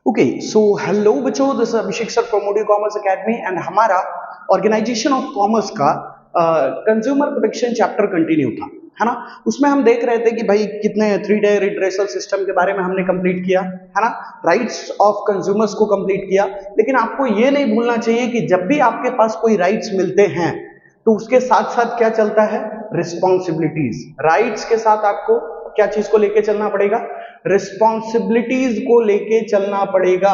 Okay, so hello बच्चों, this Abhishek sir from Modi commerce academy and हमारा organisation of commerce का consumer protection chapter continue था, है ना। उसमें हम देख रहे थे कि भाई कितने 3 टायर रिड्रेसल सिस्टम के बारे में हमने कंप्लीट किया, है ना। राइट्स ऑफ कंज्यूमर्स को कंप्लीट किया, लेकिन आपको ये नहीं भूलना चाहिए कि जब भी आपके पास कोई राइट्स मिलते हैं तो उसके साथ साथ क्या चलता है, रिस्पॉन्सिबिलिटीज। राइट्स के साथ आपको क्या चीज को लेके चलना पड़ेगा, रिस्पॉन्सिबिलिटीज को लेके चलना पड़ेगा,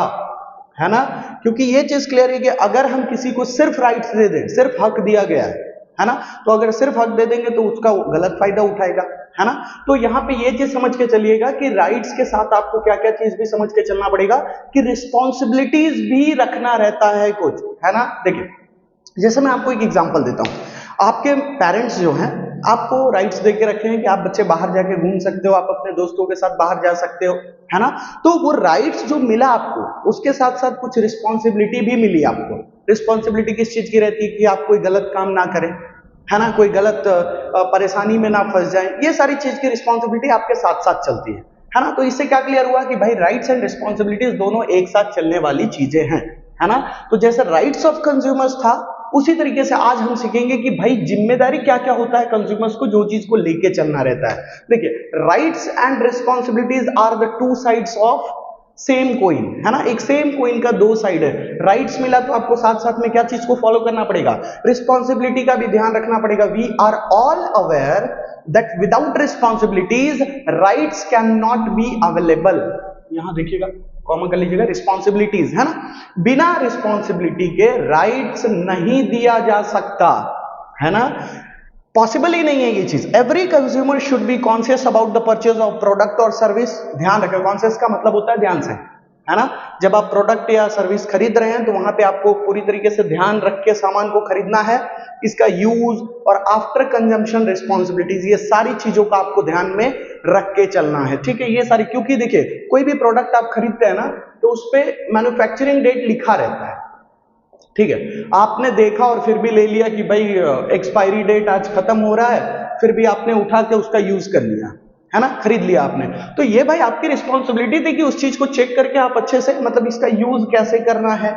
है ना। क्योंकि ये चीज क्लियर है कि अगर हम किसी को सिर्फ राइट्स दे दें, सिर्फ हक दिया गया है ना, तो अगर सिर्फ हक दे देंगे तो उसका गलत फायदा उठाएगा, है ना। तो यहां पे ये चीज समझ के चलिएगा कि राइट्स के साथ आपको क्या क्या चीज भी समझ के चलना पड़ेगा कि रिस्पॉन्सिबिलिटीज भी रखना रहता है कुछ, है ना। देखिए, जैसे मैं आपको एक एग्जांपल देता हूं, आपके पेरेंट्स जो हैं आपको राइट्स दे के रखे हैं कि आप बच्चे बाहर जाके घूम सकते हो, आप अपने दोस्तों के साथ बाहर जा सकते हो, है ना। तो वो राइट्स जो मिला आपको, उसके साथ साथ कुछ रिस्पॉन्सिबिलिटी भी मिली आपको। रिस्पॉन्सिबिलिटी किस चीज की रहती है कि आप कोई गलत काम ना करें, है ना, कोई गलत परेशानी में ना फंस जाए, ये सारी चीज की रिस्पॉन्सिबिलिटी आपके साथ साथ चलती है ना। तो इससे क्या क्लियर हुआ कि भाई राइट्स एंड रिस्पॉन्सिबिलिटीज दोनों एक साथ चलने वाली चीजें हैं, है ना। तो जैसे राइट्स ऑफ कंज्यूमर्स था, उसी तरीके से आज हम सीखेंगे कि भाई जिम्मेदारी क्या क्या होता है कंज्यूमर्स को, जो चीज को लेके चलना रहता है। देखिए, rights and responsibilities are the two sides of same coin, है ना। एक सेम कोइन का दो साइड है। राइट्स मिला तो आपको साथ साथ में क्या चीज को फॉलो करना पड़ेगा, रिस्पॉन्सिबिलिटी का भी ध्यान रखना पड़ेगा। We are all aware that without responsibilities rights can not be available. यहां देखिएगा, कॉमा कर लीजिएगा, रिस्पॉन्सिबिलिटीज, है ना। बिना रिस्पॉन्सिबिलिटी के राइट्स नहीं दिया जा सकता, है ना। पॉसिबल ही नहीं है ये चीज। Every consumer should be conscious about the purchase of product और सर्विस। ध्यान रखें, कॉन्शियस का मतलब होता है ध्यान से, है ना। जब आप प्रोडक्ट या सर्विस खरीद रहे हैं तो वहां पे आपको पूरी तरीके से ध्यान रख के सामान को खरीदना है। इसका यूज और आफ्टर कंजम्पशन रिस्पॉन्सिबिलिटीज, ये सारी चीजों का आपको ध्यान में रख के चलना है, ठीक है। ये सारी, क्योंकि देखिए कोई भी प्रोडक्ट आप खरीदते हैं ना तो उस पर मैन्युफैक्चरिंग डेट लिखा रहता है, ठीक है। आपने देखा और फिर भी ले लिया कि भाई एक्सपायरी डेट आज खत्म हो रहा है, फिर भी आपने उठा के उसका यूज कर लिया, है ना, खरीद लिया आपने। तो ये भाई आपकी रिस्पॉन्सिबिलिटी थी कि उस चीज को चेक करके आप अच्छे से, मतलब इसका यूज कैसे करना है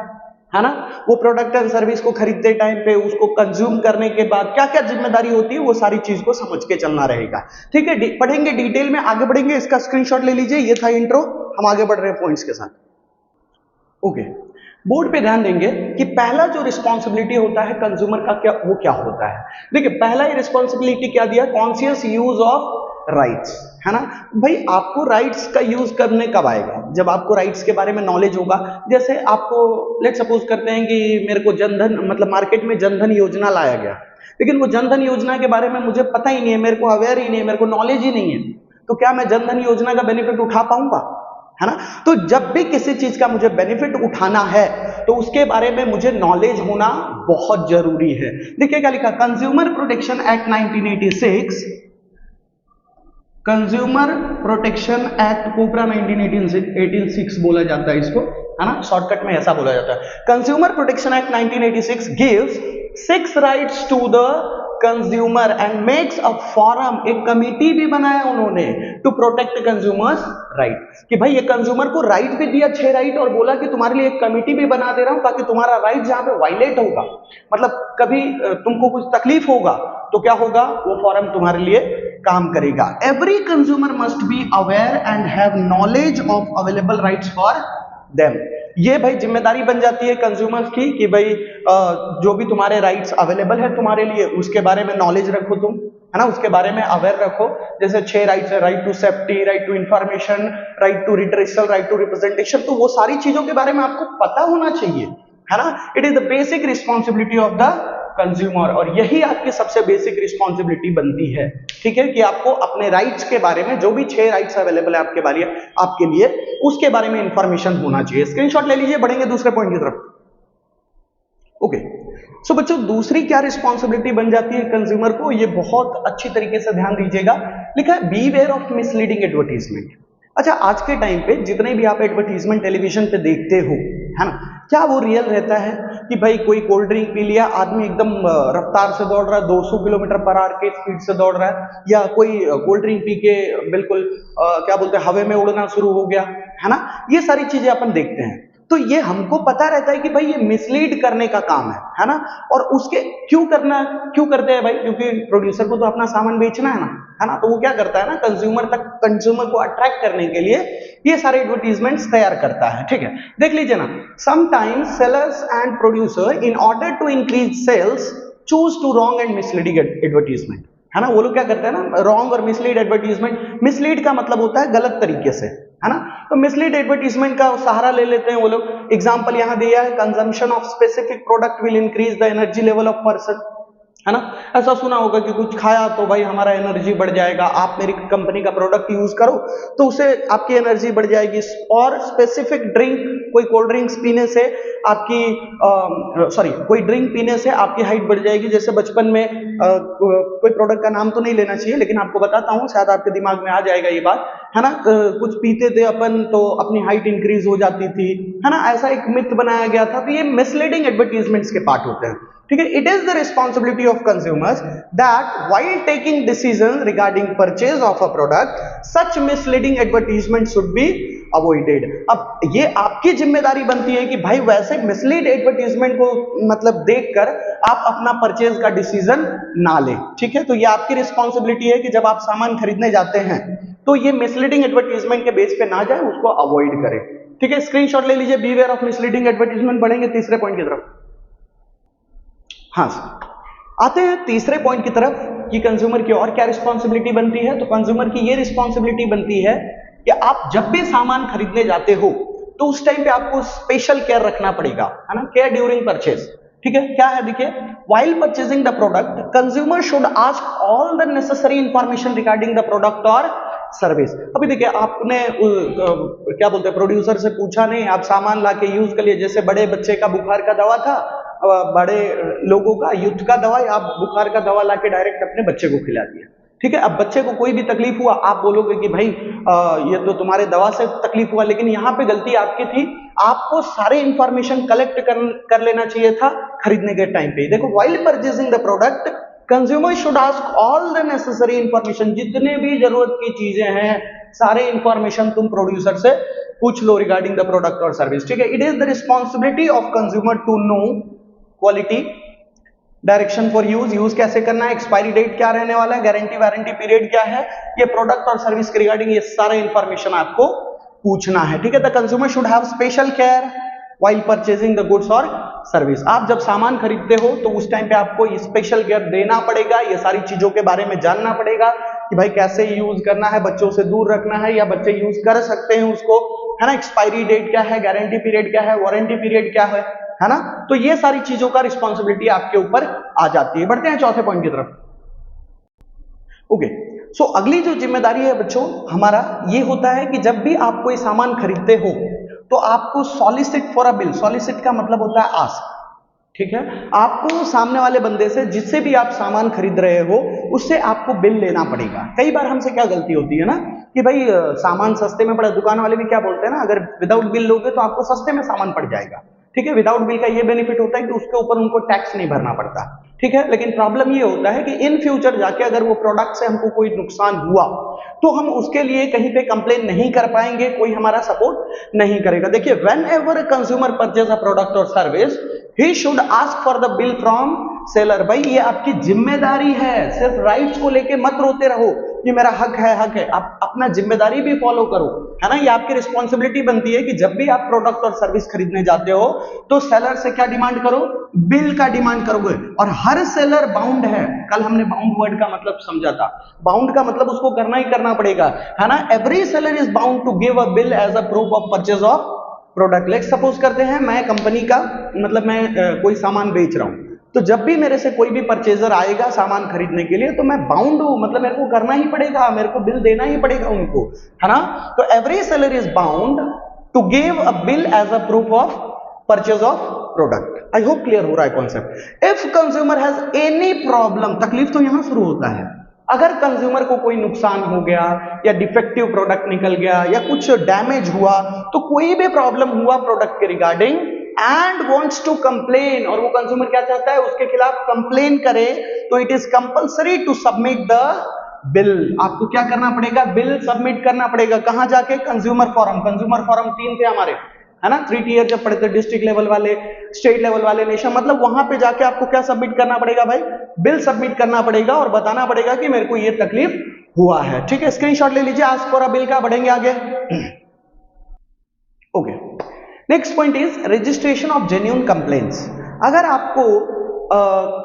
ना। वो प्रोडक्ट एंड सर्विस को खरीदते टाइम पे उसको कंज्यूम करने के बाद क्या क्या जिम्मेदारी होती है, वो सारी चीज को समझ के चलना रहेगा, ठीक है। पढ़ेंगे डिटेल में, आगे बढ़ेंगे। इसका स्क्रीनशॉट ले लीजिए, ये था इंट्रो, हम आगे बढ़ रहे हैं पॉइंट्स के साथ। ओके, बोर्ड पे ध्यान देंगे कि पहला जो रिस्पॉन्सिबिलिटी होता है कंज्यूमर का, क्या वो क्या होता है। देखिए, पहला ही रिस्पॉन्सिबिलिटी क्या दिया, कॉन्शियस यूज ऑफ राइट्स, है ना। भाई आपको राइट्स का यूज करने कब आएगा, जब आपको राइट्स के बारे में नॉलेज होगा। जैसे आपको लेट सपोज करते हैं कि मेरे को जनधन, मतलब मार्केट में जनधन योजना लाया गया, लेकिन वो जनधन योजना के बारे में मुझे पता ही नहीं है, मेरे को अवेयर ही नहीं है, मेरे को नॉलेज ही नहीं है, तो क्या मैं जनधन योजना का बेनिफिट उठा पाऊंगा, है ना। तो जब भी किसी चीज का मुझे बेनिफिट उठाना है तो उसके बारे में मुझे नॉलेज होना बहुत जरूरी है। देखिए क्या लिखा, consumer protection act 1986, consumer protection act COPRA 1986 बोला जाता है इसको, है ना, शॉर्टकट में ऐसा बोला जाता है। Consumer protection act 1986 gives 6 rights to the consumer and makes a forum, एक कमिटी भी बनाया उन्होंने टू प्रोटेक्ट कंज्यूमर्स राइट, कि भाई ये कंज्यूमर को राइट भी दिया 6 राइट, और बोला कि तुम्हारे लिए एक कमिटी भी बना दे रहा हूं ताकि तुम्हारा राइट जहां पे वायलेट होगा, मतलब कभी तुमको कुछ तकलीफ होगा तो क्या होगा, वो फोरम तुम्हारे लिए काम करेगा। Every consumer must be aware and have knowledge of available rights for them. ये भाई जिम्मेदारी बन जाती है कंज्यूमर्स की कि भाई जो भी तुम्हारे राइट्स अवेलेबल है तुम्हारे लिए, उसके बारे में नॉलेज रखो तुम, है ना, उसके बारे में अवेयर रखो। जैसे 6 राइट्स है, right to safety, right to information, right to redressal, right to representation, तो वो सारी चीजों के बारे में आपको पता होना चाहिए, है ना। It is the basic responsibility of the consumer, और यही आपकी सबसे बेसिक रिस्पॉन्सिबिलिटी बनती है, ठीक है, कि आपको अपने राइट्स के बारे में, जो भी 6 राइट्स अवेलेबल है आपके लिए, उसके बारे में इंफॉर्मेशन होना चाहिए। स्क्रीनशॉट ले लीजिए, बढ़ेंगे दूसरे पॉइंट की तरफ। ओके, सो बच्चों, दूसरी क्या रिस्पॉन्सिबिलिटी बन जाती है कंज्यूमर को, ये बहुत अच्छी तरीके से ध्यान दीजिएगा। लिखा है बीवेयर ऑफ मिसलीडिंग एडवर्टीजमेंट। अच्छा, आज के टाइम पे जितने भी आप एडवर्टीजमेंट टेलीविजन पे देखते हो, है ना, क्या वो रियल रहता है? कि भाई कोई कोल्ड ड्रिंक पी लिया, आदमी एकदम रफ्तार से दौड़ रहा है, 200 किलोमीटर पर आवर के स्पीड से दौड़ रहा है, या कोई कोल्ड ड्रिंक पी के बिल्कुल क्या बोलते हैं हवा में उड़ना शुरू हो गया, है ना। ये सारी चीजें अपन देखते हैं। तो ये हमको पता रहता है कि भाई ये मिसलीड करने का काम है ना। और उसके क्यों करते हैं भाई, क्योंकि प्रोड्यूसर को तो अपना सामान बेचना है ना। तो वो क्या करता है ना, कंज्यूमर को अट्रैक्ट करने के लिए ये सारे एडवर्टीजमेंट्स तैयार करता है। ठीक है, देख लीजिए ना, sometimes sellers and producer in order to increase sales choose to wrong and misleading advertisement, है ना। वो लोग क्या करते हैं ना, रॉन्ग और मिसलीड एडवर्टीजमेंट, मिसलीड का मतलब होता है गलत तरीके से, है ना। तो मिसलीड एडवर्टीजमेंट का सहारा ले लेते हैं वो लोग। एग्जांपल यहां दिया है, consumption of specific product will increase the energy level of person, है ना। ऐसा सुना होगा कि कुछ खाया तो भाई हमारा एनर्जी बढ़ जाएगा, आप मेरी कंपनी का प्रोडक्ट यूज करो तो उससे आपकी एनर्जी बढ़ जाएगी। और स्पेसिफिक ड्रिंक, कोई कोल्ड ड्रिंक्स पीने से आपकी कोई ड्रिंक पीने से आपकी हाइट बढ़ जाएगी। जैसे बचपन में कोई प्रोडक्ट का नाम तो नहीं लेना चाहिए, लेकिन आपको बताता हूं, शायद आपके दिमाग में आ जाएगा ये बात, है ना। कुछ पीते थे अपन तो अपनी हाइट इंक्रीज हो जाती थी, है ना। ऐसा एक मिथ बनाया गया था। तो ये मिसलीडिंग एडवर्टीजमेंट्स के पार्ट होते हैं। ठीक है, it is the responsibility of consumers that while taking decision regarding purchase of a product such misleading advertisement should be avoided. अब ये आपकी जिम्मेदारी बनती है कि भाई वैसे मिसलीड एडवर्टीजमेंट को मतलब देखकर आप अपना परचेज का डिसीजन ना लें। ठीक है, तो ये आपकी रिस्पॉन्सिबिलिटी है कि जब आप सामान खरीदने जाते हैं तो ये मिसलीडिंग एडवर्टीजमेंट के बेस पे ना जाए, उसको अवॉइड करें। ठीक है, स्क्रीनशॉट ले लीजिए, बीवेयर ऑफ मिसलीडिंग एडवर्टीजमेंट। बढ़ेंगे तीसरे पॉइंट की तरफ। हाँ, आते हैं तीसरे पॉइंट की तरफ कि कंज्यूमर की और क्या रिस्पॉन्सिबिलिटी बनती है। तो कंज्यूमर की ये रिस्पॉन्सिबिलिटी बनती है कि आप जब भी सामान खरीदने जाते हो तो उस टाइम पे आपको स्पेशल केयर रखना पड़ेगा, है ना। Care during purchase. ठीक है, क्या है देखिए, while purchasing the product consumer should ask all the necessary information regarding the product और सर्विस। अभी देखिए, आपने क्या बोलते हैं प्रोड्यूसर से पूछा नहीं, आप सामान ला के यूज कर लिए। जैसे बड़े बच्चे का बुखार का दवा था, बड़े लोगों का युद्ध का दवा, आप बुखार का दवा लाके डायरेक्ट अपने बच्चे को खिला दिया। ठीक है, अब बच्चे को कोई भी तकलीफ हुआ, आप बोलोगे कि भाई ये तो तुम्हारे दवा से तकलीफ हुआ, लेकिन यहाँ पे गलती आपकी थी, आपको सारे इंफॉर्मेशन कलेक्ट कर लेना चाहिए था खरीदने के टाइम पे। देखो, while purchasing the product consumer should ask all the necessary information, जितने भी जरूरत की चीजें हैं सारे इंफॉर्मेशन तुम प्रोड्यूसर से पूछ लो रिगार्डिंग द प्रोडक्ट और सर्विस। ठीक है, it is the responsibility of consumer to know quality, direction for use कैसे करना है, एक्सपायरी डेट क्या रहने वाला है, गारंटी वारंटी पीरियड क्या है, ये प्रोडक्ट और सर्विस के रिगार्डिंग ये सारा इंफॉर्मेशन आपको पूछना है। ठीक है, the consumer should have special care while purchasing the goods और सर्विस। आप जब सामान खरीदते हो तो उस टाइम पे आपको स्पेशल केयर देना पड़ेगा, ये सारी चीजों के बारे में जानना पड़ेगा कि भाई कैसे यूज करना है, बच्चों से दूर रखना है या बच्चे यूज कर सकते हैं उसको, है ना। एक्सपायरी डेट क्या है, गारंटी पीरियड क्या है, वारंटी पीरियड क्या है ना। तो ये सारी चीजों का रिस्पॉन्सिबिलिटी आपके ऊपर आ जाती है। बढ़ते हैं चौथे पॉइंट की तरफ। ओके, सो अगली जो जिम्मेदारी है बच्चों हमारा ये होता है कि जब भी आप कोई सामान खरीदते हो तो आपको solicit for a bill, solicit का मतलब होता है आस्क। ठीक है, आपको सामने वाले बंदे से, जिससे भी आप सामान खरीद रहे हो, उससे आपको बिल लेना पड़ेगा। कई बार हमसे क्या गलती होती है ना कि भाई सामान सस्ते में पड़ा, दुकान वाले भी क्या बोलते हैं ना, अगर विदाउट बिल लोगे तो आपको सस्ते में सामान पड़ जाएगा। ठीक है, विदाउट बिल का ये बेनिफिट होता है कि उसके ऊपर उनको टैक्स नहीं भरना पड़ता। ठीक है, लेकिन प्रॉब्लम ये होता है कि इन फ्यूचर जाके अगर वो प्रोडक्ट से हमको कोई नुकसान हुआ तो हम उसके लिए कहीं पे कंप्लेन नहीं कर पाएंगे, कोई हमारा सपोर्ट नहीं करेगा। देखिए, whenever consumer purchase a product और service he should ask for the bill from seller. भाई ये आपकी जिम्मेदारी है, सिर्फ राइट्स को लेके मत रोते रहो कि मेरा हक है। आप अपना जिम्मेदारी भी फॉलो करो, है ना। ये आपकी रिस्पॉन्सिबिलिटी बनती है कि जब भी आप प्रोडक्ट और सर्विस खरीदने जाते हो तो सेलर से क्या डिमांड करो, बिल का डिमांड करोगे। और हर सेलर बाउंड है, कल हमने बाउंड वर्ड का मतलब समझा था, बाउंड का मतलब उसको करना ही करना पड़ेगा, है ना। Every seller is bound to give a bill as a proof of purchase of product. Let's suppose करते हैं मैं कंपनी का मतलब मैं कोई सामान बेच रहा हूं, तो जब भी मेरे से कोई भी परचेजर आएगा सामान खरीदने के लिए तो मैं बाउंड हूं, मतलब मेरे को करना ही पड़ेगा, मेरे को बिल देना ही पड़ेगा उनको, है ना। तो every seller is bound to give a bill as a proof of purchase of product. I hope clear हो रहा है concept. If consumer has any problem, तकलीफ तो यहां शुरू होता है, अगर कंज्यूमर को कोई नुकसान हो गया या डिफेक्टिव प्रोडक्ट निकल गया या कुछ डैमेज हुआ, तो कोई भी प्रॉब्लम हुआ प्रोडक्ट के regarding, and wants to complain, और वो कंज्यूमर क्या चाहता है, उसके खिलाफ कंप्लेन करे, तो it is compulsory to submit the bill. आपको क्या करना पड़ेगा, बिल सबमिट करना पड़ेगा। कहां जाके, कंज्यूमर फोरम। कंज्यूमर फोरम 3 थे हमारे, है ना, 3 टियर जब पढ़े थे, डिस्ट्रिक्ट लेवल वाले, स्टेट लेवल वाले, नेशन, मतलब वहां पे जाके आपको क्या सबमिट करना पड़ेगा भाई, बिल सबमिट करना पड़ेगा और बताना पड़ेगा कि मेरे को ये तकलीफ हुआ है। ठीक है, स्क्रीनशॉट ले लीजिए। आज फॉर अ बिल का बढ़ेंगे आगे। Okay, next point is registration of genuine complaints. अगर आपको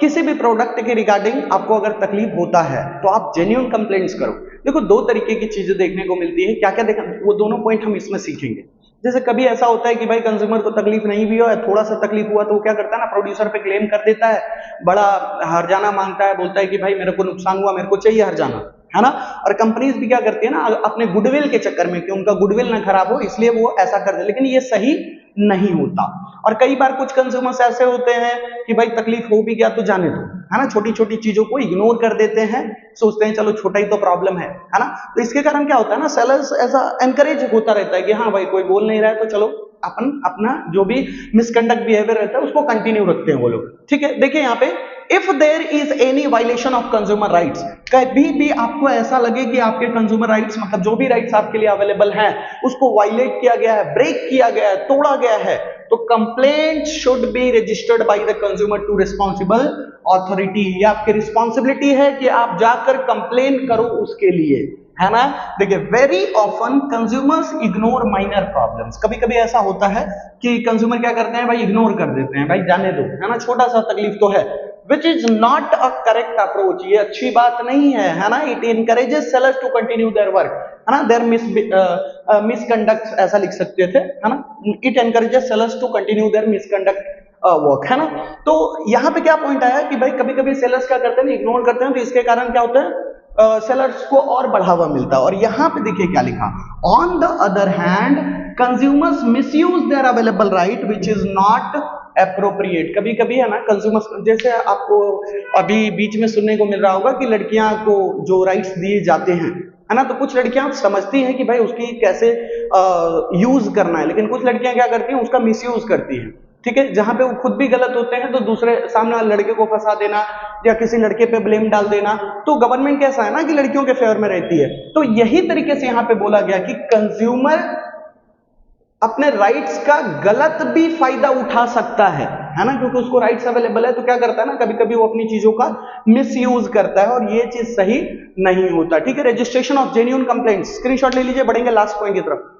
किसी भी प्रोडक्ट के रिगार्डिंग आपको अगर तकलीफ होता है तो आप जेन्युइन कंप्लेंट्स करो। देखो, 2 तरीके की चीजें देखने को मिलती है। क्या क्या देखा, वो दोनों पॉइंट हम इसमें सीखेंगे। जैसे कभी ऐसा होता है कि भाई कंज्यूमर को तकलीफ नहीं भी हो, थोड़ा सा तकलीफ हुआ, तो वो क्या करता है ना, प्रोड्यूसर पे क्लेम कर देता है, बड़ा हर्जाना मांगता है, बोलता है कि भाई मेरे को नुकसान हुआ, मेरे को चाहिए हर्जाना, है ना। और कंपनीज भी क्या करती है ना, अपने गुडविल के चक्कर में, कि उनका गुडविल ना खराब हो, इसलिए वो ऐसा कर दे, लेकिन ये सही नहीं होता। और कई बार कुछ कंज्यूमर्स ऐसे होते हैं कि भाई तकलीफ हो भी गया तो जाने दो, है ना, छोटी छोटी चीजों को इग्नोर कर देते हैं, सोचते हैं चलो छोटा ही तो प्रॉब्लम है ना। तो इसके कारण क्या होता है ना, सेलर्स ऐसा एनकरेज होता रहता है कि हाँ भाई कोई बोल नहीं रहा है तो चलो अपन अपना जो भी मिसकंडक्ट बिहेवियर रहता है उसको कंटिन्यू रखते हैं वो लोग। ठीक है, देखिए यहाँ पे, if there is any violation of consumer rights, कभी भी आपको ऐसा लगे कि आपके कंज्यूमर राइट्स, मतलब जो भी राइट्स आपके लिए अवेलेबल हैं, उसको वायलेट किया गया है, ब्रेक किया गया है, तोड़ा गया है, तो complaint should be registered by the consumer to responsible authority. ये आपकी रिस्पॉन्सिबिलिटी है कि आप जाकर कंप्लेन करो उसके लिए, है ना। देखिए, very often consumers ignore minor problems. कभी कभी ऐसा होता है कि कंज्यूमर क्या करते हैं भाई, इग्नोर कर देते हैं, भाई जाने दो, है ना, छोटा सा तकलीफ तो है, which is not a correct approach। ये अच्छी बात नहीं है ना। It encourages sellers to continue their work, है ना, their misconduct ऐसा लिख सकते थे, है ना। It encourages sellers to continue their misconduct work, है ना। तो यहाँ पे क्या पॉइंट आया कि भाई कभी कभी सेलर्स क्या करते हैं, इग्नोर करते हैं, तो इसके कारण क्या होता है, सेलर्स को और बढ़ावा मिलता है। और यहाँ पे देखिए क्या लिखा, on the other hand consumers misuse their available right which is not appropriate. कभी कभी है ना कंज्यूमर्स, जैसे आपको अभी बीच में सुनने को मिल रहा होगा कि लड़कियां को जो राइट्स दिए जाते हैं, है ना, तो कुछ लड़कियां समझती हैं कि भाई उसकी कैसे यूज करना है, लेकिन कुछ लड़कियां क्या करती हैं, उसका मिसयूज करती हैं। ठीक है, जहां पे वो खुद भी गलत होते हैं तो दूसरे सामने वाले लड़के को फंसा देना या किसी लड़के पे ब्लेम डाल देना। तो गवर्नमेंट कैसा है ना कि लड़कियों के फेवर में रहती है। तो यही तरीके से यहां पे बोला गया कि कंज्यूमर अपने राइट्स का गलत भी फायदा उठा सकता है ना, क्योंकि उसको राइट्स अवेलेबल है, तो क्या करता है ना, कभी कभी वो अपनी चीजों का मिसयूज करता है, और ये चीज सही नहीं होता। ठीक है, registration of genuine complaints, screenshot ले लीजिए, बढ़ेंगे लास्ट पॉइंट की तरफ।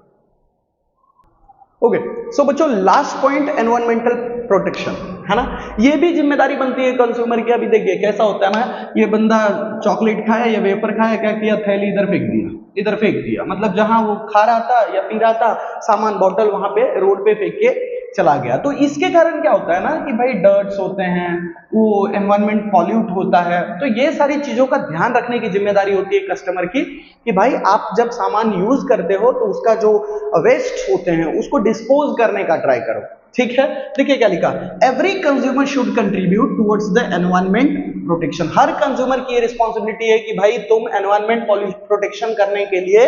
ओके, सो बच्चों, लास्ट पॉइंट एनवायरमेंटल प्रोटेक्शन, है ना। ये भी जिम्मेदारी बनती है कंज्यूमर की। अभी देखिए कैसा होता है ना, ये बंदा चॉकलेट खाया या वेफर खाया, क्या किया, थैली इधर फेंक दिया, इधर फेंक दिया, मतलब जहां वो खा रहा था या पी रहा था, सामान बॉटल वहां पे रोड पे फेंक के चला गया। तो इसके कारण क्या होता है ना कि भाई डर्ट्स होते हैं, वो एनवायरनमेंट पॉल्यूट होता है। तो ये सारी चीजों का ध्यान रखने की जिम्मेदारी होती है कस्टमर की, कि भाई आप जब सामान यूज करते हो तो उसका जो वेस्ट होते हैं उसको डिस्पोज करने का ट्राई करो। ठीक है, देखिए क्या लिखा, every consumer should contribute towards the environment protection. Her consumer की रिस्पॉन्सिबिलिटी है कि भाई तुम एनवायरनमेंट प्रोटेक्शन करने के लिए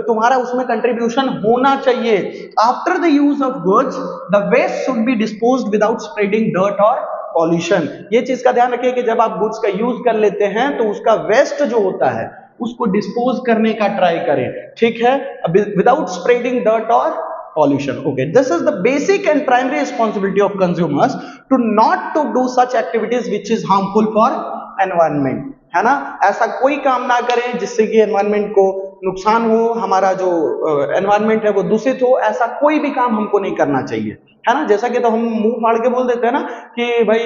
तुम्हारा उसमें कंट्रीब्यूशन होना चाहिए। After the use of goods the waste should be disposed without spreading dirt और पॉल्यूशन। ये चीज का ध्यान रखिए कि जब आप गुड्स का यूज कर लेते हैं तो उसका वेस्ट जो होता है उसको डिस्पोज करने का ट्राई करें। ठीक है, विदाउट स्प्रेडिंग डर्ट और pollution. Okay, this is the basic and primary responsibility of consumers to not to do such activities which is harmful for environment, है ना। ऐसा कोई काम ना करें जिससे कि एनवायरनमेंट को नुकसान हो, हमारा जो एनवायरनमेंट है वो दूषित हो, ऐसा कोई भी काम हमको नहीं करना चाहिए, है ना। जैसा कि तो हम मुंह फाड़ के बोल देते हैं ना कि भाई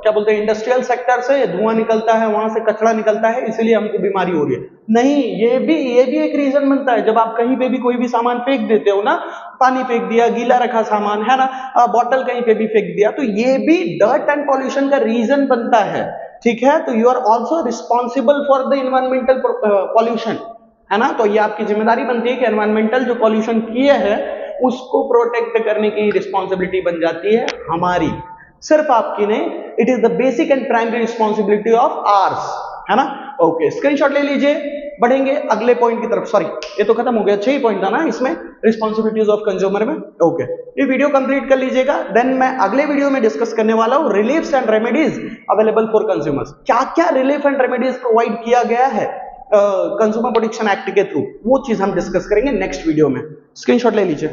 क्या बोलते हैं, इंडस्ट्रियल सेक्टर से धुआं निकलता है, वहां से कचरा निकलता है, इसलिए हमको बीमारी हो रही है। नहीं, ये भी एक रीजन बनता है। जब आप कहीं पे भी कोई भी सामान फेंक देते हो ना, पानी फेंक दिया, गीला रखा सामान, है ना, बॉटल कहीं पे भी फेंक दिया, तो ये भी डर्ट एंड पॉल्यूशन का रीजन बनता है। ठीक है, तो you are also responsible for the environmental pollution, है ना। तो ये आपकी जिम्मेदारी बनती है कि एनवायरमेंटल जो पॉल्यूशन किए हैं उसको प्रोटेक्ट करने की रिस्पॉन्सिबिलिटी बन जाती है हमारी, सिर्फ आपकी नहीं। It is the basic and primary responsibility of hours, है ना। ओके, स्क्रीनशॉट ले लीजिए, बढ़ेंगे अगले पॉइंट की तरफ। सॉरी, ये तो खत्म हो गया, 6 ही पॉइंट था ना इसमें रिस्पॉन्सिबिलिटीज ऑफ कंज्यूमर में। ओके, ये वीडियो कंप्लीट कर लीजिएगा, देन मैं अगले वीडियो में डिस्कस करने वाला हूं reliefs and remedies available for consumers. क्या क्या रिलीफ एंड रेमेडीज प्रोवाइड किया गया है कंज्यूमर प्रोटेक्शन एक्ट के थ्रू, वो चीज हम डिस्कस करेंगे नेक्स्ट वीडियो में। स्क्रीनशॉट ले लीजिए।